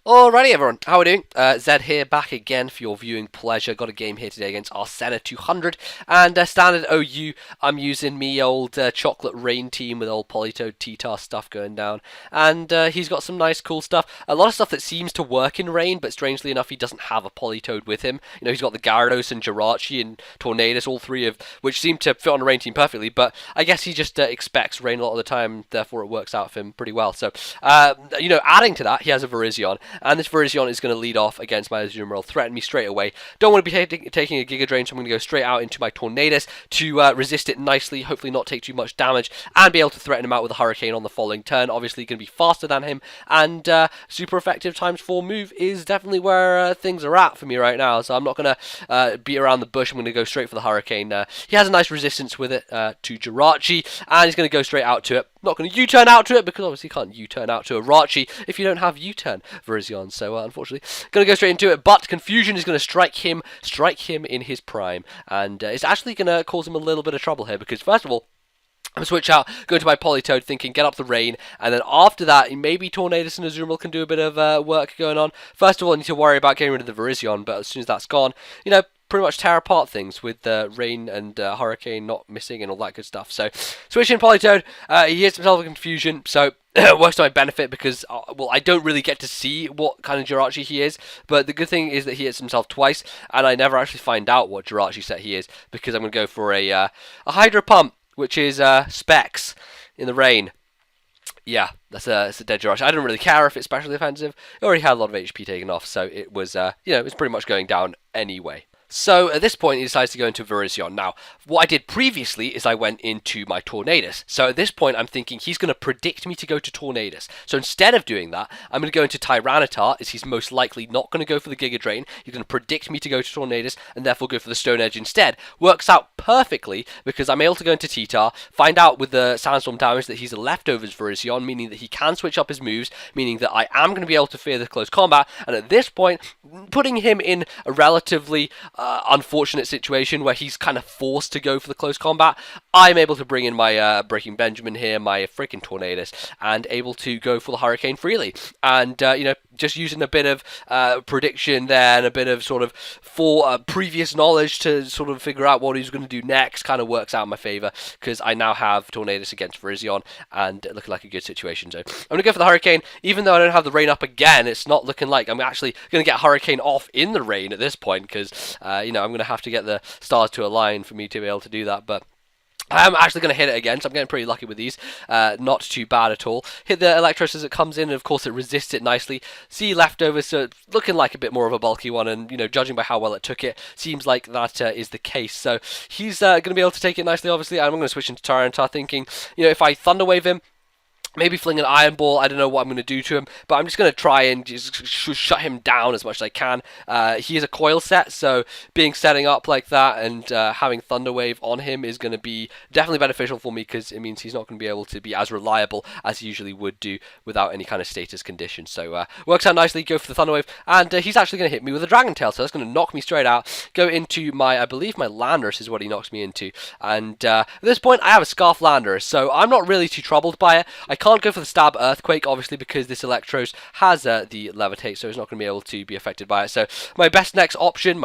Alrighty everyone, how are we doing? Zed here, back again for your viewing pleasure. Got a game here today against Arcena200, and standard OU, I'm using me old chocolate rain team with old Polytoad T-Tar stuff going down, and he's got some nice cool stuff. A lot of stuff that seems to work in rain, but strangely enough he doesn't have a Polytoad with him. You know, he's got the Gyarados and Jirachi and Tornadus, all three of which seem to fit on a rain team perfectly, but I guess he just expects rain a lot of the time, therefore it works out for him pretty well. So, you know, adding to that, he has a Virizion, and this Virizion is going to lead off against my Azumarill, threaten me straight away. Don't want to be taking a Giga Drain, so I'm going to go straight out into my Tornadus to resist it nicely, hopefully not take too much damage, and be able to threaten him out with a Hurricane on the following turn. Obviously going to be faster than him, and super effective ×4 move is definitely where things are at for me right now, so I'm not going to beat around the bush. I'm going to go straight for the Hurricane. He has a nice resistance with it to Jirachi, and he's going to go straight out to it. Not going to U-turn out to it, because obviously you can't U-turn out to a Rachi if you don't have U-turn Virizion. So unfortunately, going to go straight into it. But Confusion is going to strike him in his prime, and it's actually going to cause him a little bit of trouble here, because first of all, I'm going to switch out, go to my Polytoad, thinking get up the rain, and then after that, maybe Tornadus and Azumarill can do a bit of work going on. First of all, I need to worry about getting rid of the Virizion, but as soon as that's gone, you know, pretty much tear apart things with rain and hurricane not missing and all that good stuff. So switching Polytoad, he hits himself with Confusion, so it works to my benefit because, well, I don't really get to see what kind of Jirachi he is, but the good thing is that he hits himself twice, and I never actually find out what Jirachi set he is, because I'm going to go for a Hydro Pump, which is Specs in the rain. Yeah, it's a dead Jirachi. I don't really care if it's specially offensive. It already had a lot of HP taken off, so it was, you know, it's pretty much going down anyway. So at this point, he decides to go into Virizion. Now, what I did previously is I went into my Tornadus. So at this point, I'm thinking he's going to predict me to go to Tornadus. So instead of doing that, I'm going to go into Tyranitar, as he's most likely not going to go for the Giga Drain. He's going to predict me to go to Tornadus, and therefore go for the Stone Edge instead. Works out perfectly, because I'm able to go into T-Tar, find out with the Sandstorm damage that he's a leftovers Virizion, meaning that he can switch up his moves, meaning that I am going to be able to fear the close combat, and at this point, putting him in a relatively unfortunate situation where he's kind of forced to go for the close combat, I'm able to bring in my Breaking Benjamin here, my freaking Tornadus, and able to go for the Hurricane freely. And, you know, just using a bit of prediction there and a bit of sort of previous knowledge to sort of figure out what he's going to do next kind of works out in my favour, because I now have Tornadus against Virizion, and looking like a good situation. So I'm going to go for the Hurricane. Even though I don't have the rain up again, it's not looking like I'm actually going to get Hurricane off in the rain at this point, because, you know, I'm going to have to get the stars to align for me to be able to do that, but I'm actually going to hit it again, so I'm getting pretty lucky with these. Not too bad at all. Hit the Electros as it comes in, and of course it resists it nicely. See leftovers, so it's looking like a bit more of a bulky one, and, you know, judging by how well it took it, seems like that is the case. So he's going to be able to take it nicely, obviously. I'm going to switch into Tyranitar, thinking, you know, if I Thunder Wave him, maybe fling an Iron Ball, I don't know what I'm going to do to him, but I'm just going to try and just shut him down as much as I can. He is a coil set, so setting up like that and having Thunder Wave on him is going to be definitely beneficial for me, because it means he's not going to be able to be as reliable as he usually would do without any kind of status condition. So works out nicely, go for the Thunder Wave, and he's actually going to hit me with a Dragon Tail, so that's going to knock me straight out, go into my, I believe my Landorus is what he knocks me into, and at this point I have a Scarf Landorus, so I'm not really too troubled by it. I can't go for the Stab Earthquake, obviously, because this Electros has the Levitate, so it's not going to be able to be affected by it. So my next option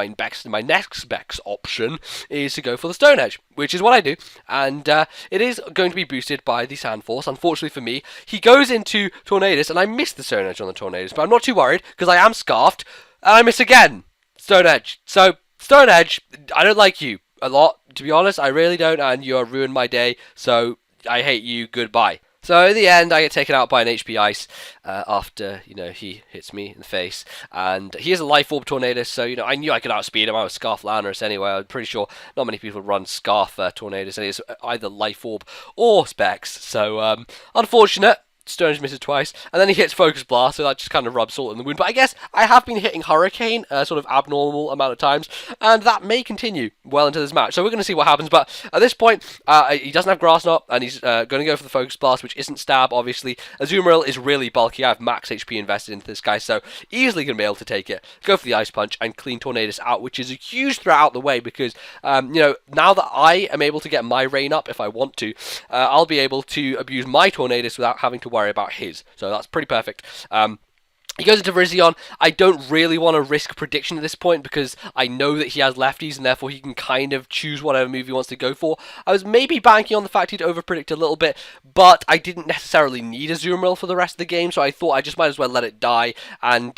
is to go for the Stone Edge, which is what I do, and it is going to be boosted by the Sand Force. Unfortunately for me, he goes into Tornadus, and I miss the Stone Edge on the Tornadus, but I'm not too worried, because I am Scarfed, and I miss again. Stone Edge. So, Stone Edge, I don't like you a lot, to be honest. I really don't, and you have ruined my day, so I hate you. Goodbye. So in the end, I get taken out by an HP Ice after, you know, he hits me in the face. And he is a Life Orb Tornadus, so, you know, I knew I could outspeed him. I was Scarf Landorus anyway. I'm pretty sure not many people run Scarf Tornadus, and it's either Life Orb or Specs. So, unfortunate. Stone Edge misses twice, and then he hits Focus Blast, so that just kind of rubs salt in the wound. But I guess I have been hitting Hurricane sort of abnormal amount of times, and that may continue well into this match. So we're going to see what happens, but at this point, he doesn't have Grass Knot, and he's going to go for the Focus Blast, which isn't Stab, obviously. Azumarill is really bulky. I have max HP invested into this guy, so easily going to be able to take it. Go for the Ice Punch, and clean Tornadus out, which is a huge threat out the way, because, you know, now that I am able to get my rain up if I want to, I'll be able to abuse my Tornadus without having to worry about his. So that's pretty perfect. He goes into Virizion. I don't really want to risk prediction at this point because I know that he has lefties and therefore he can kind of choose whatever move he wants to go for. I was maybe banking on the fact he'd overpredict a little bit, but I didn't necessarily need a Azumarill for the rest of the game, so I thought I just might as well let it die and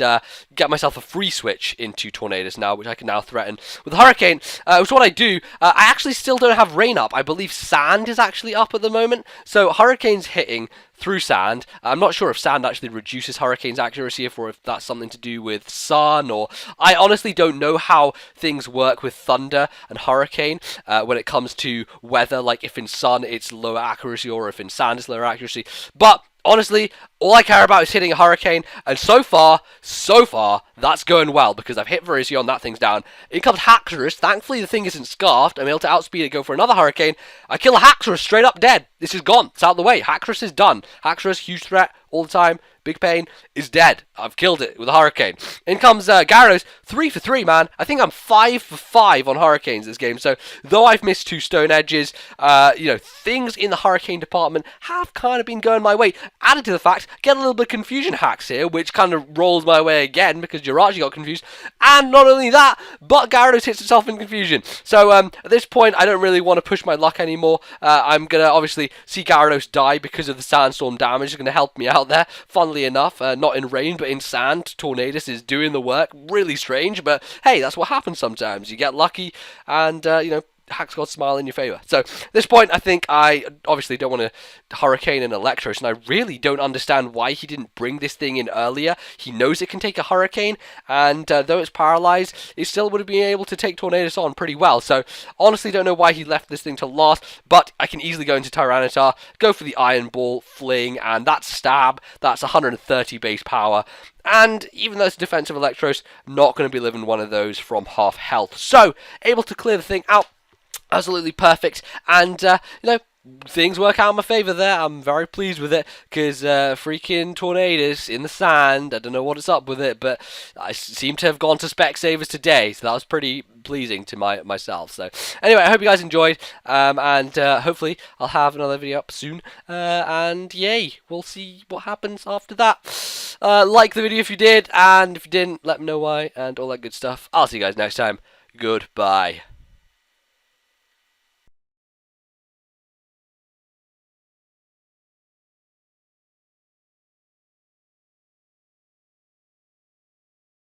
get myself a free switch into Tornadus now, which I can now threaten with Hurricane, which what I do. I actually still don't have Rain up. I believe Sand is actually up at the moment, so Hurricane's hitting through Sand. I'm not sure if Sand actually reduces Hurricane's accuracy or if that's something to do with Sun, or I honestly don't know how things work with Thunder and Hurricane when it comes to weather, like if in Sun it's lower accuracy or if in Sand it's lower accuracy, but honestly, all I care about is hitting a Hurricane, and so far, that's going well, because I've hit Virizion, that thing's down. In comes Haxorus. Thankfully, the thing isn't scarfed. I'm able to outspeed it, go for another Hurricane. I kill a Haxorus straight up dead. This is gone. It's out of the way. Haxorus is done. Haxorus, huge threat all the time. Big pain, is dead. I've killed it with a Hurricane. In comes Gyarados, 3 for 3, man. I think I'm 5 for 5 on Hurricanes this game. So, though I've missed 2 Stone Edges, things in the Hurricane department have kind of been going my way. Added to the fact, get a little bit of confusion hacks here, which kind of rolls my way again because Jirachi got confused. And not only that, but Gyarados hits itself in confusion. So, at this point, I don't really want to push my luck anymore. I'm going to obviously see Gyarados die because of the Sandstorm damage. It's going to help me out there. Funnily enough, not in rain, but in sand, Tornadus is doing the work. Really strange, but hey, that's what happens sometimes. You get lucky, and, hacks God's smile in your favour. So, at this point, I think I obviously don't want to Hurricane and Electros, and I really don't understand why he didn't bring this thing in earlier. He knows it can take a Hurricane, and though it's paralysed, it still would have been able to take Tornadus on pretty well. So, honestly, don't know why he left this thing to last, but I can easily go into Tyranitar, go for the Iron Ball, Fling, and that's Stab. That's 130 base power. And even though it's defensive Electros, not going to be living one of those from half health. So, able to clear the thing out. Absolutely perfect, and things work out in my favour there. I'm very pleased with it, because freaking Tornadus in the sand, I don't know what it's up with it, but I seem to have gone to Specsavers today, so that was pretty pleasing to myself. So anyway, I hope you guys enjoyed, and hopefully I'll have another video up soon, and yay, we'll see what happens after that. Like the video if you did, and if you didn't, let me know why, and all that good stuff. I'll see you guys next time. Goodbye.